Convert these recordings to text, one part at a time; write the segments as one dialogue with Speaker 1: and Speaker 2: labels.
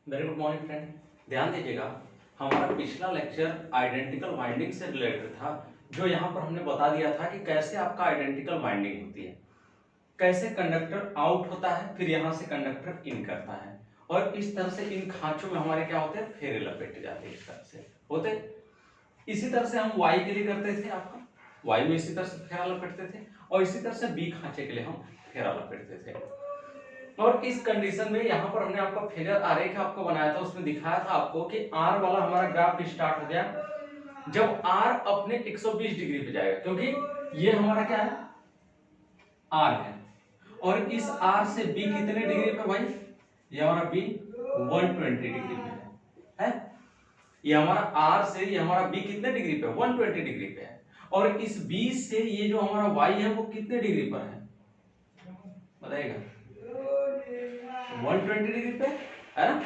Speaker 1: Very good morning friend. ध्यान दीजिएगा, हमारा पिछला लेक्चर आइडेंटिकल बाइंडिंग से रिलेटेड था। जो यहाँ पर हमने बता दिया था कि कैसे आपका आइडेंटिकल बाइंडिंग होती है, कैसे कंडक्टर आउट होता है, फिर यहाँ से कंडक्टर इन करता है, और इस तरह से इन खांचों में हमारे क्या होते हैं, फेरे लपेटे जाते हैं। इस तरह से होते। इसी तरह से हम वाई के लिए करते थे, आपका वाई में इसी तरह से फेरा लपेटते थे, और इसी तरह से बी खांचे के लिए हम फेरा लपेटते थे। और इस कंडीशन में यहाँ पर हमने आपका फेजर आरेख आपको बनाया था, उसमें दिखाया था आपको कि आर वाला हमारा ग्राफ स्टार्ट हो गया जब आर अपने 120 डिग्री पे जाएगा, क्योंकि ये हमारा क्या है, आर है, और इस आर से बी कितने डिग्री पे भाई, ये हमारा बी 120 डिग्री पे है। ये हमारा आर से ये हमारा बी कितने डिग्री पे, 120 डिग्री पे है, और इस बी से ये जो हमारा वाई है वो कितने डिग्री पर है बताइएगा, 120 डिग्री पे है ना।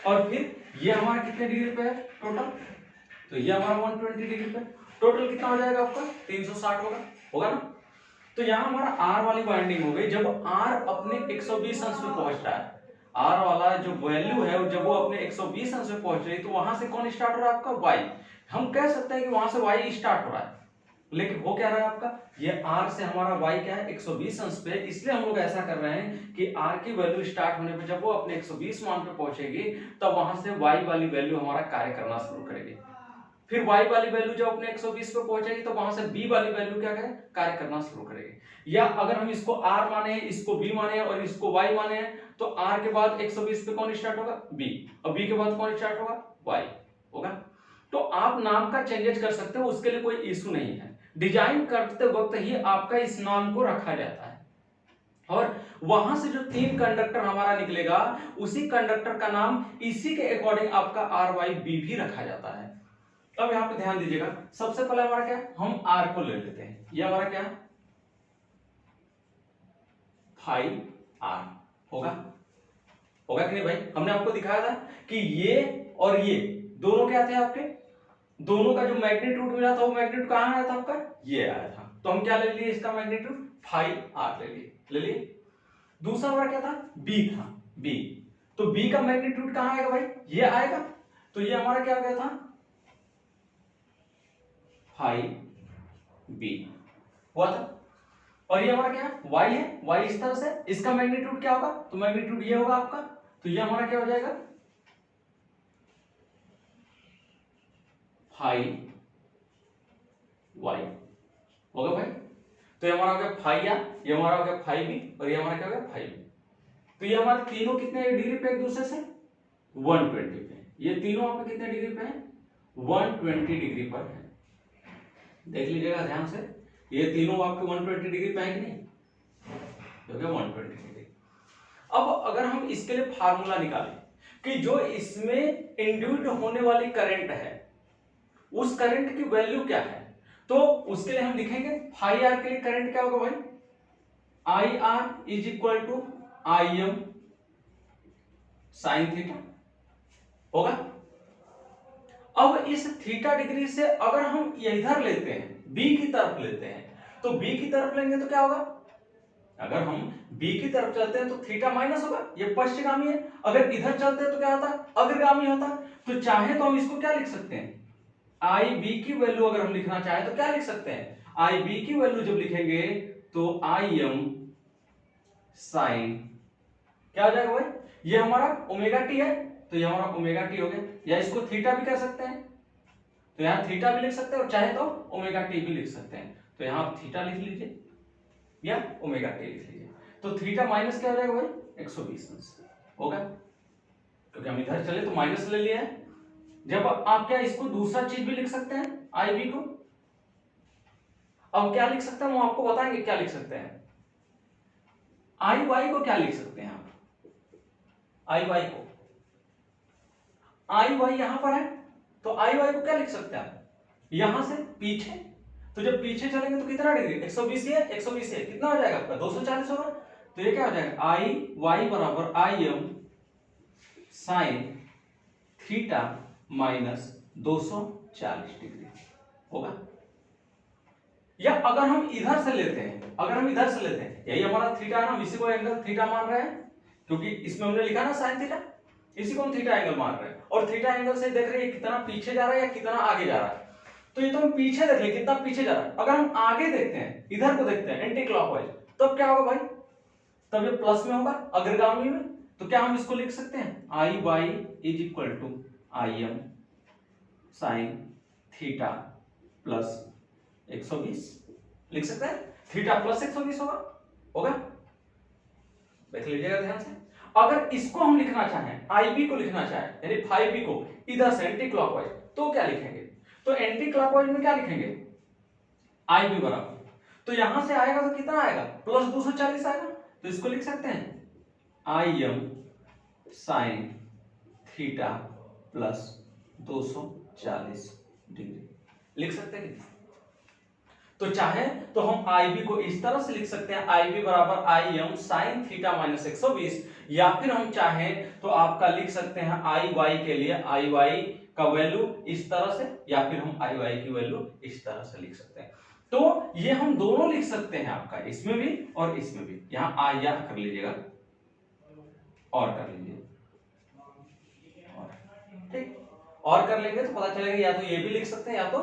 Speaker 1: और फिर ये हमारा कितने डिग्री पे है टोटल, तो ये हमारा 120 डिग्री पे, टोटल कितना हो जाएगा आपका 360 होगा ना। तो यहाँ हमारा आर वाली बाइंडिंग हो गई जब आर अपने 120 अंश पे पहुंच रहा है। आर वाला जो वैल्यू है जब वो अपने 120 अंश पे पहुंच रही है, तो वहां से कौन स्टार्ट हो रहा है आपका, वाई। हम कह सकते हैं कि वहां से वाई स्टार्ट हो रहा है, लेकिन वो क्या रहा है आपका, ये r से हमारा y क्या है 120 अंश पे, इसलिए हम लोग ऐसा कर रहे हैं कि r की वैल्यू स्टार्ट होने पे जब वो अपने 120 मान पे पहुंचेगी तब वहां से y वाली वैल्यू हमारा कार्य करना शुरू करेगी। फिर y वाली वैल्यू जब अपने 120 पे पहुंचेगी तो वहां से b वाली वैल्यू क्या करे, कार्य करना शुरू करेगी। या अगर हम इसको r माने, इसको b माने और इसको y माने, तो r के बाद 120 पे कौन स्टार्ट होगा, b, और b के बाद कौन स्टार्ट होगा, y होगा। तो आप नाम का चेंजेस कर सकते हो, उसके लिए कोई इशू नहीं है। डिजाइन करते वक्त ही आपका इस नाम को रखा जाता है, और वहां से जो 3 कंडक्टर हमारा निकलेगा उसी कंडक्टर का नाम इसी के अकॉर्डिंग आपका आर वाई बी भी रखा जाता है। अब यहां पे ध्यान दीजिएगा, सबसे पहले हमारा क्या है, हम आर को ले लेते हैं। ये हमारा क्या है, फाइव आर होगा कि नहीं भाई। हमने आपको दिखाया था कि ये और ये दोनों क्या थे आपके, दोनों का जो मैग्नीट्यूड मिला था वो मैग्नीट्यूड कहां आया था आपका, ये आया था। तो हम क्या ले लिए, इसका मैग्नीट्यूड 5r ले लिए। दूसरा हमारा क्या था, b था, b, तो b का मैग्नीट्यूड कहां आएगा भाई, ये आएगा। तो ये हमारा क्या गया था, 5b हुआ था। और ये हमारा क्या y है, y इस तरह से, इसका मैग्नीट्यूड क्या होगा, तो मैग्नीट्यूड ये होगा आपका, तो ये हमारा क्या हो जाएगा 5y होगा भाई। तो ये हमारा हो गया 5r, ये हमारा हो गया 5b, और ये हमारा क्या हो गया 5b। तो ये हमारे तीनों कितने डिग्री पे एक दूसरे से, 120 पे। ये तीनों आपके कितने डिग्री पे हैं, 120 डिग्री पर है। देख लीजिएगा ध्यान से, ये तीनों आपके 120 डिग्री पे है कि नहीं, हो गया 120 डिग्री। अब अगर हम इसके लिए फार्मूला निकालें कि जो इसमें इंड्यूस्ड होने वाली करंट है उस करंट की वैल्यू क्या है, तो उसके लिए हम लिखेंगे फाई आर के लिए करंट क्या होगा भाई, I R is equal to I M sine theta होगा। अब इस थीटा डिग्री से अगर हम इधर लेते हैं, बी की तरफ लेते हैं, तो बी की तरफ लेंगे तो क्या होगा, अगर हम बी की तरफ चलते हैं तो थीटा माइनस होगा, ये पश्चिमगामी है। अगर इधर चलते हैं तो क्या होता, अग्रगामी होता। तो चाहे तो हम इसको क्या लिख सकते हैं, आई बी की वैल्यू अगर हम लिखना चाहें तो क्या लिख सकते हैं, आई बी की वैल्यू जब लिखेंगे तो आई एम साइन क्या हो जाएगा भाई, ये हमारा ओमेगा टी है, तो ये हमारा ओमेगा टी हो गया। या इसको थीटा भी कह सकते हैं, तो यहां थीटा भी लिख सकते हैं और चाहे तो ओमेगा टी भी लिख सकते हैं। तो यहां थीटा लिख लीजिए या ओमेगा टी लिख लीजिए। तो थीटा माइनस क्या हो जाएगा भाई, 120 होगा, क्योंकि हम इधर चले तो माइनस ले लिया है। जब आप क्या इसको दूसरा चीज भी लिख सकते हैं, आई बी को। अब क्या लिख सकते हैं वो आपको बताएंगे, क्या लिख सकते हैं, आई वाई को क्या लिख सकते हैं आप, आई वाई को, आई वाई यहां पर है तो आई वाई को क्या लिख सकते हैं आप, यहां से पीछे, तो जब पीछे चलेंगे तो कितना डिग्री, 120 है, 120 है, कितना हो जाएगा आपका 240 होगा। तो ये क्या हो जाएगा, आई वाई बराबर I am sine theta minus 240 degree होगा। या अगर हम इधर से लेते हैं, यही हमारा थीटा है ना, हम इसी को एंगल थीटा मान रहे हैं, क्योंकि इसमें हमने लिखा ना साइन थीटा, इसी को हम थीटा एंगल मान रहे हैं, और थीटा एंगल से देख रहे हैं कितना पीछे जा रहा है या कितना आगे जा रहा है। तो ये तो हम पीछे देख ले कितना पीछे जा रहा है। अगर हम आगे देखते हैं, इधर को देखते हैं एंटी क्लॉकवाइज, तब क्या होगा भाई, तब ये प्लस में होगा अग्रगामी में। तो क्या हम इसको लिख सकते हैं, I y is equal to I M sine theta plus 120 लिख सकते हैं। थीटा प्लस 120 होगा देख लीजिएगा ध्यान से। अगर इसको हम लिखना चाहें, आई बी को लिखना चाहें यानी फाइव बी को इधर से एंटी क्लॉकवाइज, तो क्या लिखेंगे, तो एंटी क्लॉकवाइज में क्या लिखेंगे, आई बी बराबर, तो यहां से आएगा तो कितना आएगा, प्लस 240 आएगा। तो इसको लिख सकते हैं I M sine theta plus 240 degree लिख सकते हैं। तो चाहे तो हम आई बी को इस तरह से लिख सकते हैं, आई बी बराबर I am sine theta minus 120, या फिर हम चाहें तो आपका लिख सकते हैं आई वाई के लिए आई वाई का वैल्यू इस तरह से, या फिर हम आई वाई की वैल्यू इस तरह से लिख सकते हैं। तो ये हम दोनों लिख सकते हैं आपका, इसमें भी और इसमें भी। यहां आ या कर लीजिएगा और कर लीजिए, ठीक, और कर लेंगे तो पता चलेगा या तो ये भी लिख सकते हैं या तो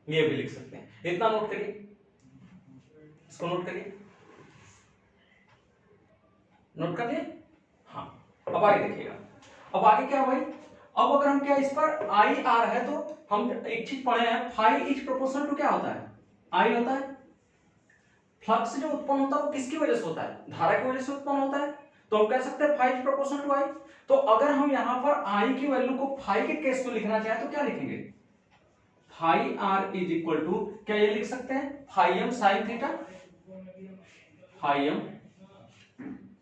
Speaker 1: ये भी लिख सकते हैं। इतना नोट करिए, इसको नोट करिए, नोट कर लिए। हाँ, अब आगे देखिएगा, अब आगे क्या भाई, अब अगर हम क्या इस पर आई आर है तो हम एक चीज पढ़े हैं, फाई इज प्रोपोर्शनल टू क्या होता है, आई होता है। फ्लक्स जो उत्पन्न होता है वो किसकी वजह से होता है, धारा की वजह से उत्पन्न होता है। तो हम कह सकते हैं फाई इज प्रोपोर्शनल टू आई। तो अगर हम यहां पर आई की वैल्यू को फाई के केस में लिखना चाहे तो क्या लिखेंगे, phi R is equal to, क्या ये लिख सकते हैं phi M sine theta, phi M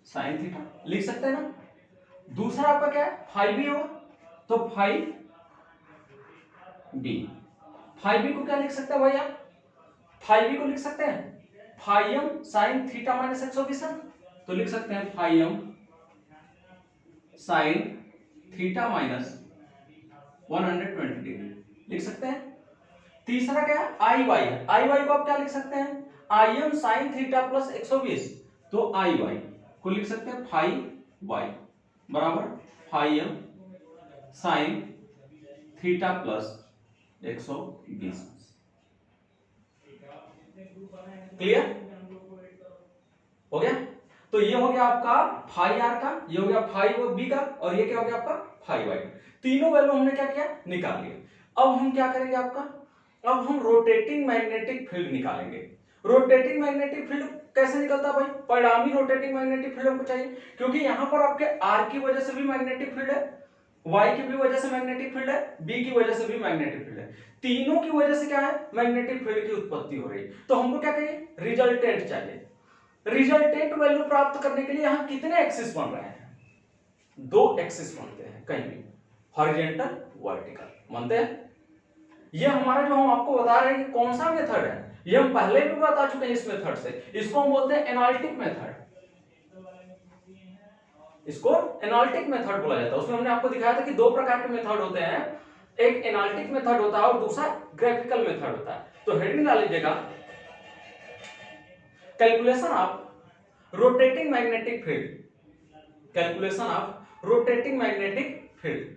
Speaker 1: sine theta लिख सकते हैं ना। दूसरा आपका क्या है, फाई बी होगा, तो फाई बी, फाई बी को क्या लिख सकते हैं भैया, फाई बी को लिख सकते हैं phi M sine theta minus 120 है, तो लिख सकते हैं phi M sine theta minus 120 degree लिख सकते हैं। तीसरा क्या है, आई वाई है, आई वाई को आप क्या लिख सकते हैं, I M sine theta plus 120, तो आई वाई को लिख सकते हैं फाई वाई बराबर phi M sine theta plus 120। Clear हो गया। तो ये हो गया आपका फाई आर का, ये हो गया फाई बी का, और ये क्या हो गया आपका फाई वाई का। तीनों वैल्यू हमने क्या किया, निकाल लिया। अब हम क्या करेंगे आपका, अब हम रोटेटिंग मैग्नेटिक फील्ड निकालेंगे। रोटेटिंग मैग्नेटिक फील्ड कैसे निकलता है भाई, परिणामी रोटेटिंग मैग्नेटिक फील्ड हमको चाहिए, क्योंकि यहां पर आपके आर की वजह से भी मैग्नेटिक फील्ड है, वाई की भी वजह से मैग्नेटिक फील्ड है, बी की वजह से भी मैग्नेटिक फील्ड है, तीनों की वजह से क्या है, मैग्नेटिक फील्ड की उत्पत्ति हो रही है। तो हमको क्या चाहिए, रिजल्टेंट चाहिए। रिजल्टेंट वैल्यू प्राप्त करने के लिए यहां कितने एक्सिस बन रहे हैं, दो एक्सिस बनते हैं कहीं भी, हॉरिजॉन्टल वर्टिकल बनते हैं। ये हमारा जो हम आपको बता रहे हैं कि कौन सा मेथड है, ये हम पहले भी बता चुके हैं इस मेथड से। इसको हम बोलते हैं एनालिटिक मेथड, इसको एनालिटिक मेथड बोला जाता है। उसमें हमने आपको दिखाया था कि दो प्रकार के मेथड होते हैं, एक एनालिटिक मेथड होता है और दूसरा ग्राफिकल मेथड होता है। तो हेडिंग डाल लीजिएगा, calculation of rotating magnetic field, calculation of rotating magnetic field.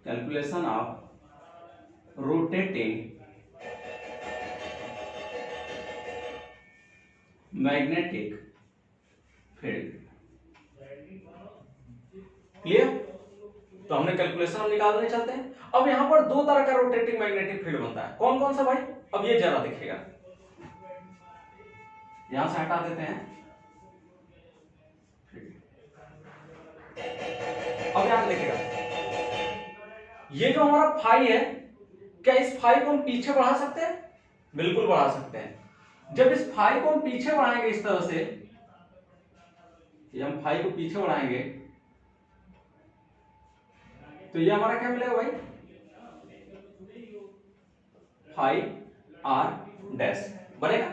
Speaker 1: Calculation of rotating magnetic field. Clear. तो हमने कैलकुलेशन निकालने चलते हैं। अब यहां पर दो तरह का रोटेटिंग मैग्नेटिक फील्ड बनता है, कौन कौन सा भाई, अब ये जरा देखिएगा, यहां से हटा देते हैं। अब यहां देखिएगा, ये जो हमारा फाई है, क्या इस फाई को हम पीछे बढ़ा सकते हैं, बिल्कुल बढ़ा सकते हैं। जब इस फाई को हम पीछे बढ़ाएंगे इस तरह से, ये हम फाई को पीछे बढ़ाएंगे तो ये हमारा क्या मिलेगा भाई, फाई आर डैश बनेगा,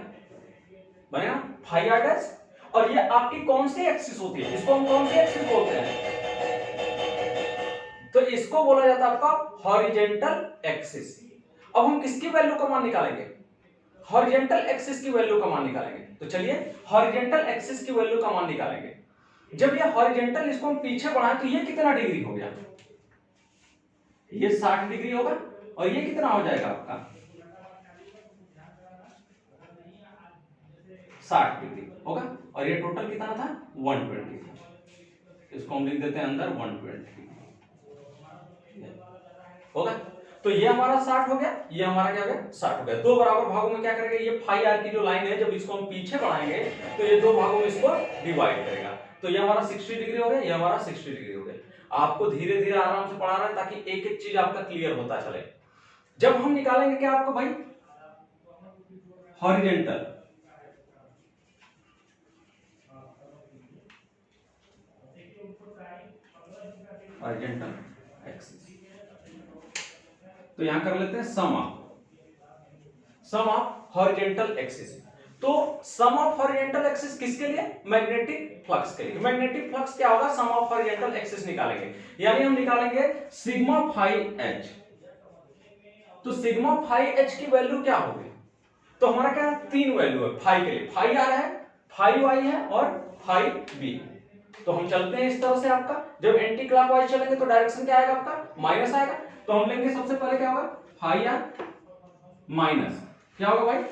Speaker 1: बनेगा फाई आर डैश। और ये आपकी कौन सी एक्सिस होती है, इसको हम कौन सी एक्सिस बोलते हैं, तो इसको बोला जाता है आपका हॉरिजॉन्टल एक्सिस। अब हम किसकी वैल्यू का मान निकालेंगे, हॉरिजेंटल एक्सिस की वैल्यू का मान निकालेंगे। तो चलिए हॉरिजेंटल एक्सिस की वैल्यू का मान निकालेंगे। जब ये हॉरिजेंटल इसको हम पीछे बढ़ाएं तो ये कितना डिग्री हो गया, ये 60 डिग्री होगा और ये कितना हो जाएगा आपका 60 डिग्री होगा और ये टोटल कितना था 120 था। इसको हम लिख देते हैं अंदर 120 होगा। तो ये हमारा 60 हो गया, ये हमारा क्या हो गया 60 हो गया। दो बराबर भागों में क्या करेंगे, ये फाई आर की जो लाइन है जब इसको हम पीछे बढ़ाएंगे तो ये दो भागों में इसको डिवाइड करेगा। तो ये हमारा 60 डिग्री हो गया, ये हमारा 60 डिग्री हो गया। आपको धीरे धीरे आराम से पढ़ा रहे हैं ताकि एक एक चीज आपका क्लियर होता चले। जब हम निकालेंगे क्या आपको भाई हॉरिजेंटल हॉरिजेंटल एक्सिस, तो यहां कर लेते हैं सम ऑफ हॉरिजेंटल एक्सिस। तो सम ऑफ हॉरिजेंटल एक्सिस किसके लिए, मैग्नेटिक फ्लक्स के लिए। मैग्नेटिक फ्लक्स क्या होगा, सम ऑफ हॉरिजेंटल एक्सिस निकालेंगे, यानी हम निकालेंगे सिग्मा फाई एच। तो सिग्मा फाई एच की वैल्यू क्या होगी, तो हमारा क्या तीन वैल्यू है फाई के लिए, फाई आर है, फाई वाई है और फाई बी। तो हम चलते हैं इस तरह से, आपका जब एंटी क्लॉकवाइज चलेंगे तो डायरेक्शन क्या आएगा आपका माइनस आएगा। तो हम लेंगे सबसे पहले क्या होगा फाई आर माइनस क्या होगा भाई,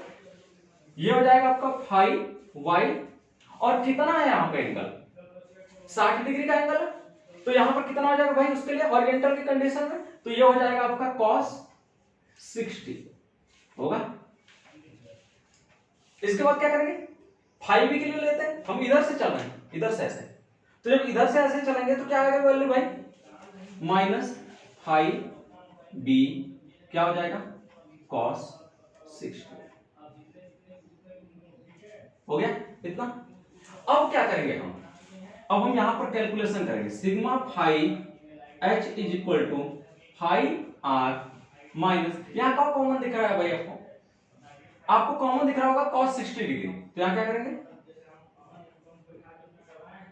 Speaker 1: ये हो जाएगा आपका फाई वाई और कितना है यहाँ पे एंगल 60 डिग्री का एंगल है। तो यहां पर कितना हो जाएगा भाई उसके लिए हॉरिजॉन्टल की कंडीशन में, तो ये हो जाएगा आपका cos 60 होगा। इसके बाद क्या करेंगे फाई बी के लिए लेते हैं, हम इधर से चल रहे हैं इधर से ऐसे, तो जब इधर से ऐसे चलेंगे तो क्या आएगा वैल्यू भाई माइनस फाई बी क्या हो जाएगा cos 60 हो गया इतना। अब क्या करेंगे हम, अब हम यहां पर कैलकुलेशन करेंगे sigma phi H is equal to phi R minus, यहां का कॉमन दिख रहा है भाई आपको कॉमन दिख रहा होगा cos 60 डिग्री, तो यहां क्या करेंगे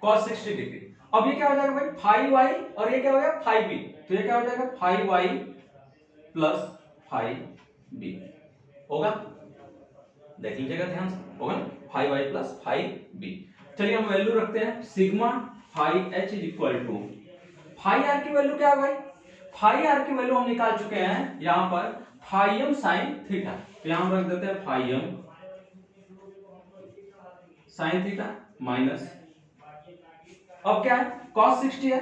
Speaker 1: cos 60 डिग्री। अब ये क्या हो जाएगा भाई फाई वाई और ये क्या हो गया फाई बी, तो ये क्या हो जाएगा phi Y plus phi B होगा, देख लीजिएगा ध्यान से, होगा phi Y plus phi B. चलिए हम वैल्यू रखते हैं sigma phi H is equal to phi R की वैल्यू क्या है भाई, फाई आर की वैल्यू हम निकाल चुके हैं यहां पर फाई एम साइन थीटा, तो यहां हम रख देते हैं phi M sine theta minus, अब क्या है cos 60 है,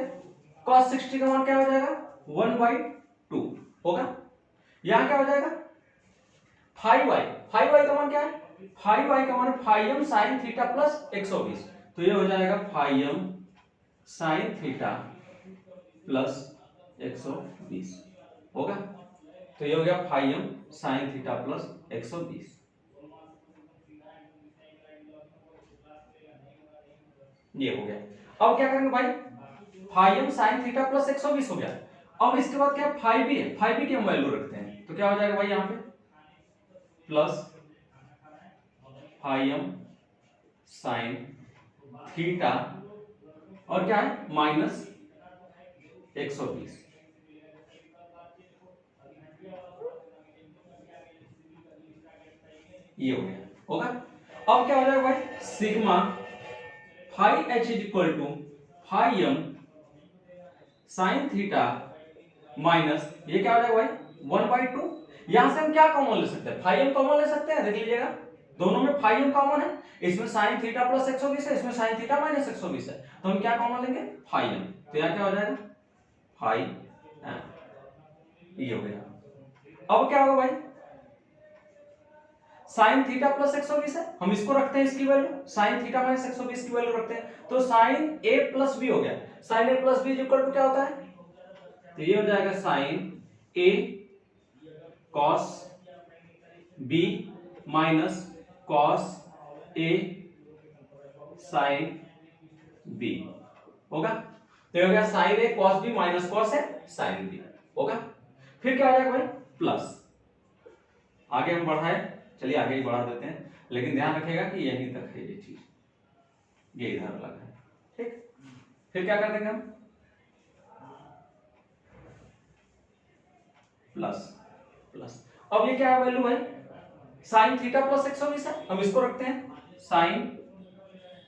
Speaker 1: cos 60 का मान क्या हो जाएगा 1/2 होगा। यहां क्या हो जाएगा फाई वाई का मान क्या है, फाई वाई का मान phi M sine theta plus 120, तो ये हो जाएगा phi M sine theta plus 120 होगा। तो ये हो गया phi M sine theta plus 120, ये हो गया। अब क्या करेंगे भाई phi M sine theta plus 120 हो गया। अब इसके बाद क्या फाई बी है, फाई बी की हम वैल्यू रखते हैं, तो क्या हो जाएगा भाई यहां पे plus phi M sine theta और क्या है माइनस 120, ये हो गया होगा। अब क्या हो जाएगा भाई sigma phi H is equal to phi M sine theta minus ये क्या हो जाएगा भाई 1/2, यहां से हम क्या कॉमन ले सकते हैं फाई एम कॉमन ले सकते हैं, देख लीजिएगा दोनों में फाई एम कॉमन है, इसमें साइन थीटा प्लस 120 है, इसमें साइन थीटा माइनस 120 है, तो हम क्या कॉमन लेंगे फाई एम, तो यहां क्या हो जाएगा फाई एम, ये हो गया। अब क्या होगा भाई साइन थीटा प्लस 120 है, हम इसको रखते हैं इसकी वैल्यू साइन थीटा माइनस 120 की वैल्यू रखते हैं, तो साइन ए प्लस बी हो गया, sine A plus B equal to क्या होता है, तो ये हो जाएगा sine A cos B minus cos A sine B होगा, तो ये हो गया sine A cos B minus cos A sine B होगा। फिर क्या हो जाएगा भाई प्लस, आगे हम बढ़ाए, चलिए आगे ही बढ़ा देते हैं, लेकिन ध्यान रखिएगा कि यहीं तक है ये चीज, ये इधर अलग है, ठीक। फिर क्या कर देंगे हम प्लस प्लस, अब ये क्या है वैल्यू भाई साइन थीटा प्लस 120 है, हम इसको रखते हैं sign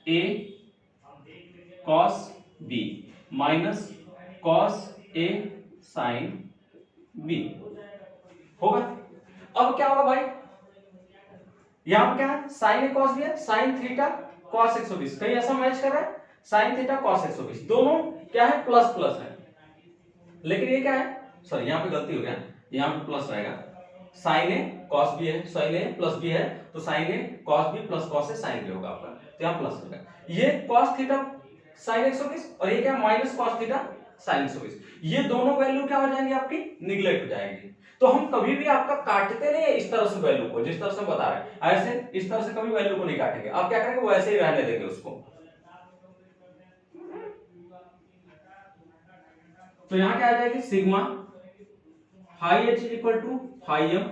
Speaker 1: A cos B minus cos A sine B होगा। अब क्या होगा भाई, यहां पर क्या है साइन ए कॉस बी है, साइन थीटा कॉस 120 कहीं ऐसा मैच कर रहा है, साइन थीटा कॉस 120 दोनों क्या है प्लस प्लस है, लेकिन ये क्या है सॉरी यहां पे गलती हो गया, यहां पे प्लस रहेगा, साइन ए कॉस बी है, साइन ए प्लस बी है तो sign A cos B plus cos A sine B होगा आपका, तो यहां प्लस होगा, ये कॉस थीटा साइन 120 और ये क्या माइनस कॉस थीटा साइन 120, ये दोनों वैल्यू क्या हो जाएंगे आपकी निगलेक्ट हो जाएंगी। तो हम कभी भी आपका काटते नहीं है इस तरह से वैल्यू को, जिस तरह से बता रहे हैं ऐसे इस तरह से कभी वैल्यू को नहीं काटेंगे, आप क्या करेंगे वैसे ही रहने देंगे उसको। तो यहां क्या आ जाएगी sigma phi H is equal to phi M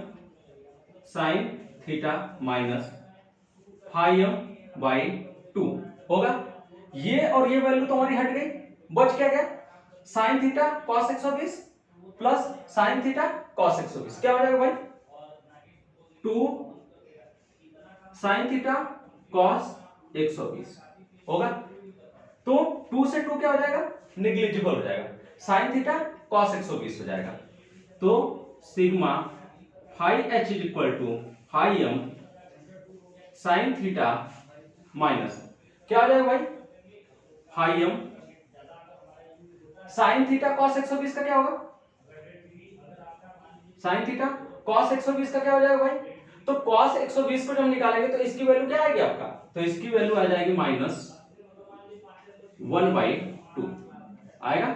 Speaker 1: sine theta minus phi M by 2 होगा। ये और ये वैल्यू तो हमारी हट गई, बच क्या गया sign theta cos 120 plus sign theta cos 120 क्या हो जाएगा भाई 2 साइन थीटा कॉस 120 होगा। तो 2 से 2 क्या हो जाएगा निग्लिजिबल हो जाएगा, साइन थीटा कॉस 120 हो जाएगा। तो sigma phi H is equal to phi M sine theta minus क्या हो जाएगा भाई phi M sine theta cos 120 का क्या होगा, साइन थीटा कॉस 120 का क्या हो जाएगा भाई, तो कॉस 120 को जब निकालेंगे तो इसकी वैल्यू क्या आएगी आपका, तो इसकी वैल्यू आ जाएगी माइनस 1/2 आएगा,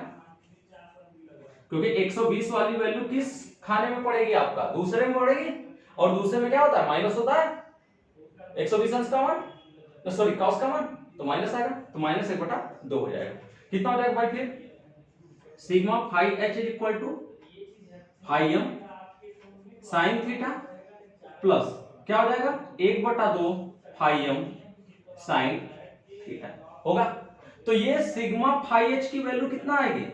Speaker 1: क्योंकि 120 वाली वैल्यू किस खाने में पड़ेगी आपका दूसरे में पड़ेगी, और दूसरे में क्या होता है माइनस होता है, 120 अंश का मान तो सॉरी कॉस का मान तो माइनस आएगा, तो माइनस 1/2 हो जाएगा। कितना हो जाएगा भाई फिर sigma phi H is equal to phi M sine theta plus क्या हो जाएगा 1/2 फाई एम साइन थीटा होगा। तो ये सिग्मा फाई एच की वैल्यू कितना आएगी,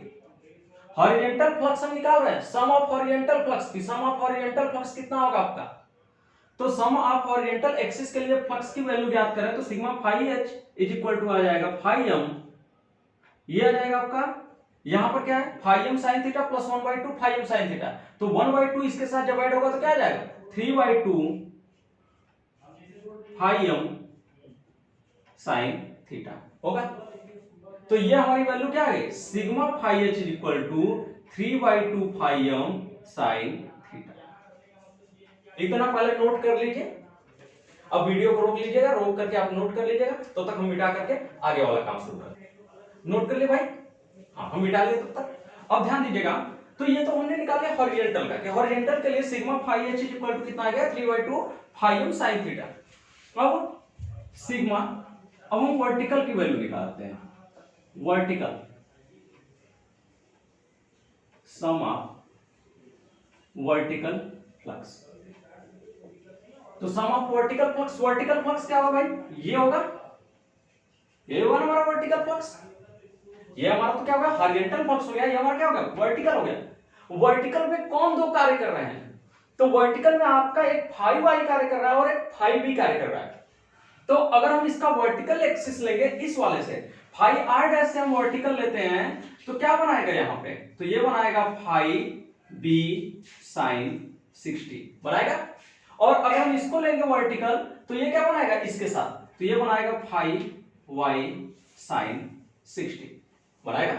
Speaker 1: हॉरिजॉन्टल फ्लक्स हम निकाल रहे हैं, सम ऑफ हॉरिजॉन्टल फ्लक्स की, सम ऑफ हॉरिजॉन्टल फ्लक्स कितना होगा आपका, तो सम ऑफ हॉरिजॉन्टल एक्सिस के लिए फ्लक्स की वैल्यू ज्ञात करें तो sigma phi H is equal to आ जाएगा फाई एम, ये आ जाएगा आपका यहां पर क्या है phi M sine theta plus 1/2 phi M sine theta, तो 1/2 इसके साथ डिवाइड होगा तो क्या आ जाएगा 3/2 फाई एम साइन थीटा होगा। तो ये हमारी वैल्यू क्या आ गई sigma phi H is equal to 3/2 phi M sine theta. इतना पहले नोट कर लीजिए, अब वीडियो को रोक लीजिएगा, रोक करके आप नोट कर लीजिएगा, तो तक हम मिटा करके आगे वाला काम शुरू करें। नोट कर लिए भाई, हाँ हम मिटा लिए तब तक। अब ध्यान दीजिएगा, तो ये तो हमने निकाल लिया हॉरिजॉन्टल का, कि हॉरिजॉन्टल के लिए sigma phi H is equal to कितना आ गया 3/2 फाई एम साइन थीटा। अब सिग्मा, अब हम वर्टिकल की वैल्यू निकालते हैं, vertical sum of vertical flux, तो sum of vertical flux, vertical flux क्या होगा भाई ये होगा, ये होगा ना हमारा वर्टिकल फ्लक्स, ये हमारा तो क्या होगा हॉरिजॉन्टल फ्लक्स हो गया, ये हमारा क्या हो गया वर्टिकल हो गया। वर्टिकल में कौन दो कार्य कर रहे हैं, तो वर्टिकल में आपका एक फाई वाई कार्य कर रहा है और एक फाई बी कार्य कर रहा है। तो अगर हम इसका वर्टिकल एक्सिस लेंगे इस वाले से फाई आर डैश से हम वर्टिकल लेते हैं तो क्या बनाएगा यहाँ पे, तो ये बनाएगा फाई बी साइन 60 बनाएगा, और अगर हम इसको लेंगे वर्टिकल तो ये क्या बनाएगा इसके साथ, तो ये बनाएगा फाई वाई साइन 60 बनाएगा।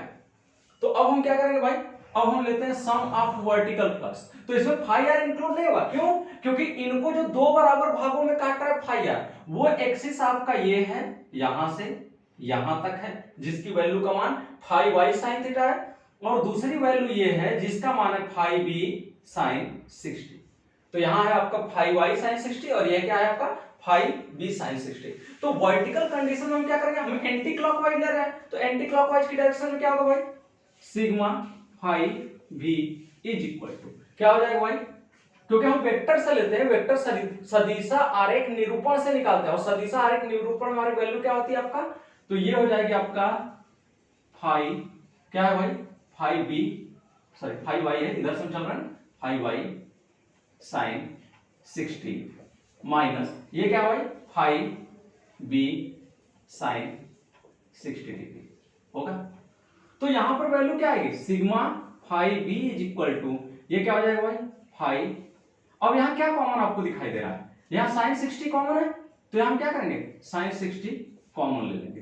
Speaker 1: तो अब हम क्या करेंगे भाई, अब हम लेते हैं सम ऑफ वर्टिकल फ्लक्स, तो इसमें फाई आर इंक्लूड नहीं होगा, क्यों, क्योंकि इनको जो दो बराबर भागों में काट रहा है फाई आर, वो एक्सिस आपका ये है यहां से यहां तक है, जिसकी वैल्यू का मान फाई वाई साइन थीटा है, और दूसरी वैल्यू ये है जिसका मान है फाई बी साइन 60। तो यहां है आपका फाई वाई साइन 60 और ये क्या है आपका फाई बी साइन 60। तो वर्टिकल कंडीशन में हम क्या करेंगे, हम एंटी क्लॉकवाइज ले रहे हैं, तो एंटी क्लॉकवाइज की डायरेक्शन में क्या होगा भाई sigma phi B is equal to क्या हो जाएगा भाई, क्योंकि हम वेक्टर से लेते हैं, वेक्टर सदिशा आरेख निरूपण से निकालते हैं, और सदिशा आरेख निरूपण में हमारी वैल्यू क्या होती है आपका, तो ये हो जाएगी आपका फाई क्या है भाई phi B sorry phi Y है, इधर से हम चल रहे हैं फाई वाई साइन 60 माइनस ये क्या भाई फाइव बी साइन 60 डिग्री होगा। तो यहां पर वैल्यू क्या आएगी sigma phi B is equal to ये क्या हो जाएगा भाई फाइव। अब यहां क्या कॉमन आपको दिखाई दे रहा है यहां साइन 60 कॉमन है तो यहां हम क्या करेंगे साइन 60 कॉमन ले लेंगे।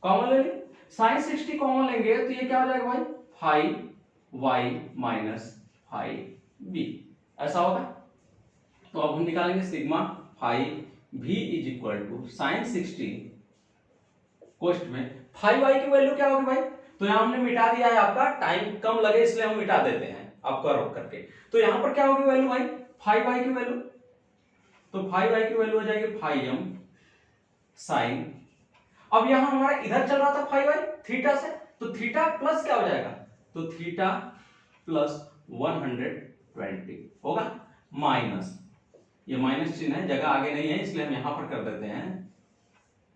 Speaker 1: कॉमन ले लेंगे साइन 60 कॉमन लेंगे तो ये क्या हो जाएगा भाई phi Y minus phi B ऐसा होगा। तो अब हम निकालेंगे sigma phi B is equal to sine 60 कोष्ट में फाइव वाई की वैल्यू क्या होगी भाई तो यहां हमने मिटा दिया है आपका टाइम कम लगे इसलिए हम मिटा देते हैं आपका रोक करके। तो यहां पर क्या होगी वैल्यू भाई फाइव वाई की वैल्यू तो फाइव वाई की वैल्यू हो जाएगी फाइव एम साइन। अब यहां हमारा इधर चल रहा था फाइव वाई थीटा से तो थीटा प्लस क्या हो जाएगा तो थीटा प्लस 120 होगा माइनस ये माइनस चिन्ह है जगह आगे नहीं है इसलिए हम यहां पर कर देते हैं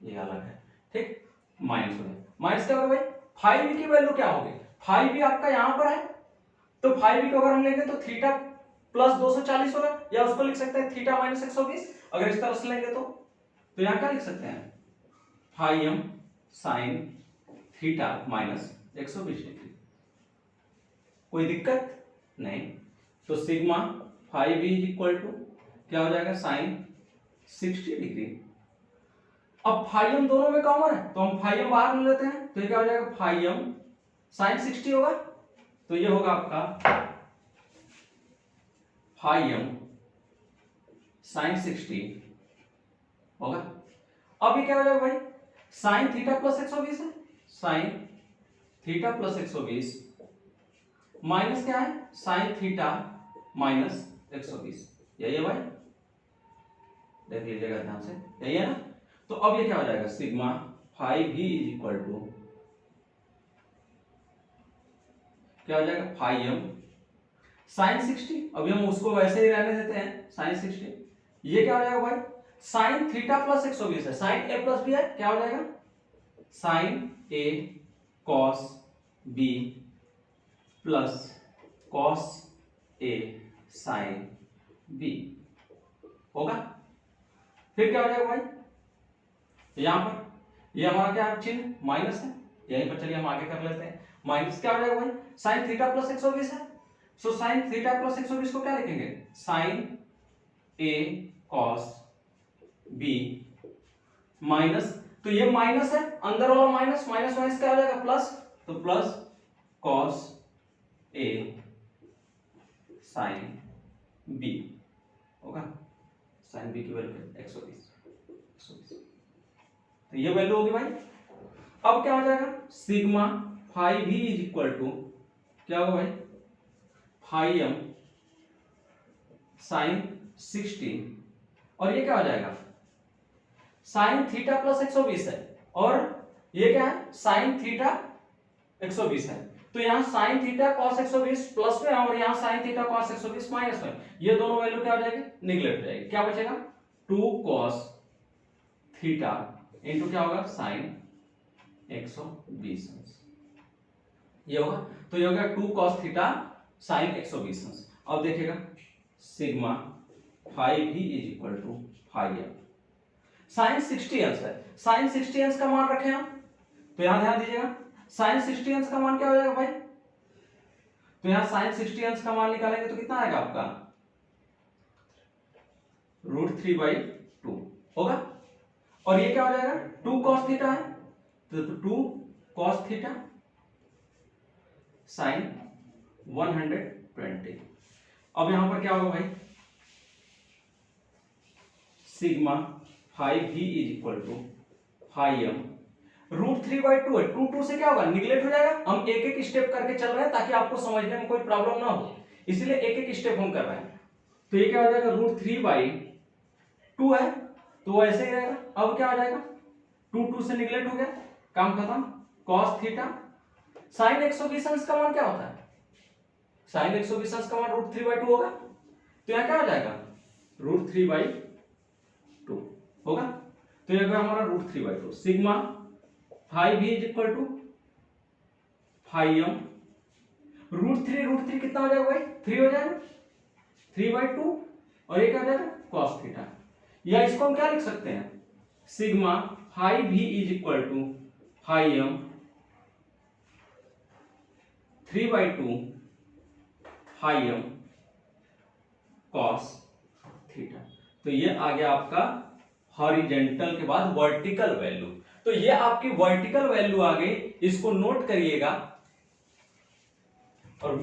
Speaker 1: ये अलग है ठीक माइनस हो गया। माइनस क्या होगा भाई फाइव की वैल्यू क्या होगी फाइव भी आपका यहां पर है तो फाइव को अगर हम लेंगे तो थीटा प्लस 240 होगा या उसको लिख सकते हैं थीटा माइनस 120 अगर इस तरह से लेंगे तो यहां क्या लिख सकते हैं phi M sine theta minus 120 degree. कोई दिक्कत नहीं तो sigma phi is equal to क्या हो जाएगा साइन 60 डिग्री। अब फाइव एम दोनों में कॉमन है तो हम फाइव एम बाहर ले लेते हैं तो ये क्या हो जाएगा फाइव एम साइन 60 होगा तो ये होगा आपका फाइव एम साइन 60 होगा। अब ये क्या हो जाएगा भाई साइन थीटा प्लस 120 है साइन थीटा प्लस 120 माइनस क्या है साइन थीटा माइनस 120 यही है भाई देख लीजिएगा ध्यान से यही है ना। तो अब ये क्या हो जाएगा sigma phi B is equal to क्या हो जाएगा फाइव एम साइन 60 अभी हम उसको वैसे ही रहने देते हैं साइन 60 ये क्या हो जाएगा भाई साइन थीटा प्लस 120 है साइन ए प्लस बी है क्या हो जाएगा sine A cos B plus cos A sine B होगा। फिर क्या हो जाएगा भाई यहां पर ये हमारा क्या चिन्ह माइनस है यहीं पर चलिए हम आगे कर लेते हैं माइनस क्या हो जाएगा भाई साइन थीटा प्लस 120 है सो साइन थीटा प्लस 120 को क्या लिखेंगे sign A cos B minus तो ये माइनस है अंदर वाला माइनस माइनस माइनस क्या हो जाएगा प्लस तो plus cos A sine B होगा साइन बी की वैल्यू 120 तो ये वैल्यू होगी भाई। अब क्या हो जाएगा sigma phi B is equal to क्या होगा भाई फाइव एम साइन 60 और ये क्या हो जाएगा साइन थीटा प्लस 120 है और ये क्या है साइन थीटा 120 है तो यहाँ साइन थीटा कॉस 120 प्लस में और यहाँ साइन थीटा कॉस 120 माइनस में ये दोनों वैल्यू क्या हो जाएगी निगलेक्ट हो जाएगी क्या बचेगा 2 कॉस थीटा इनटू क्या होगा साइन 120 ये होगा तो ये हो गया 2 cos थीटा साइन 120 अंश। अब देखिएगा sigma phi B is equal to phi M sine 60 अंश है साइन 60 अंश का मान रखें हम तो यहां ध्यान दीजिएगा साइन 60 अंश का मान क्या हो जाएगा भाई तो यहां साइन 60 अंश का मान निकालेंगे तो कितना आएगा आपका √3/2 होगा और ये क्या हो जाएगा 2 cos थीटा है तो 2 cos थीटा साइन 120। अब यहां पर क्या होगा भाई sigma phi B is equal to phi M √3/2 है 2 से क्या होगा निगलेक्ट हो जाएगा हम एक एक स्टेप करके चल रहे हैं ताकि आपको समझने में कोई प्रॉब्लम ना हो इसलिए एक एक स्टेप हम कर रहे हैं। तो ये क्या हो जाएगा √3/2 है तो ऐसे ही रहेगा। अब क्या हो जाएगा 2 से निगलेक्ट हो गया काम खत्म cos थीटा साइन 120 अंश का मान क्या होता है साइन 120 अंश का मान √3/2 होगा तो यहाँ क्या हो जाएगा √3/2 होगा तो ये हमारा √3/2 sigma phi B is equal to phi M √3 कितना हो जाएगा भाई 3 हो जाएगा 3/2 और ये क्या हो जाएगा cos थीटा या इसको हम क्या लिख सकते हैं, sigma phi B is equal to phi M 3/2 phi M cos theta. तो ये आ गया आपका हॉरिजेंटल के बाद वर्टिकल वैल्यू। तो ये आपकी वर्टिकल वैल्यू आ गई, इसको नोट करिएगा और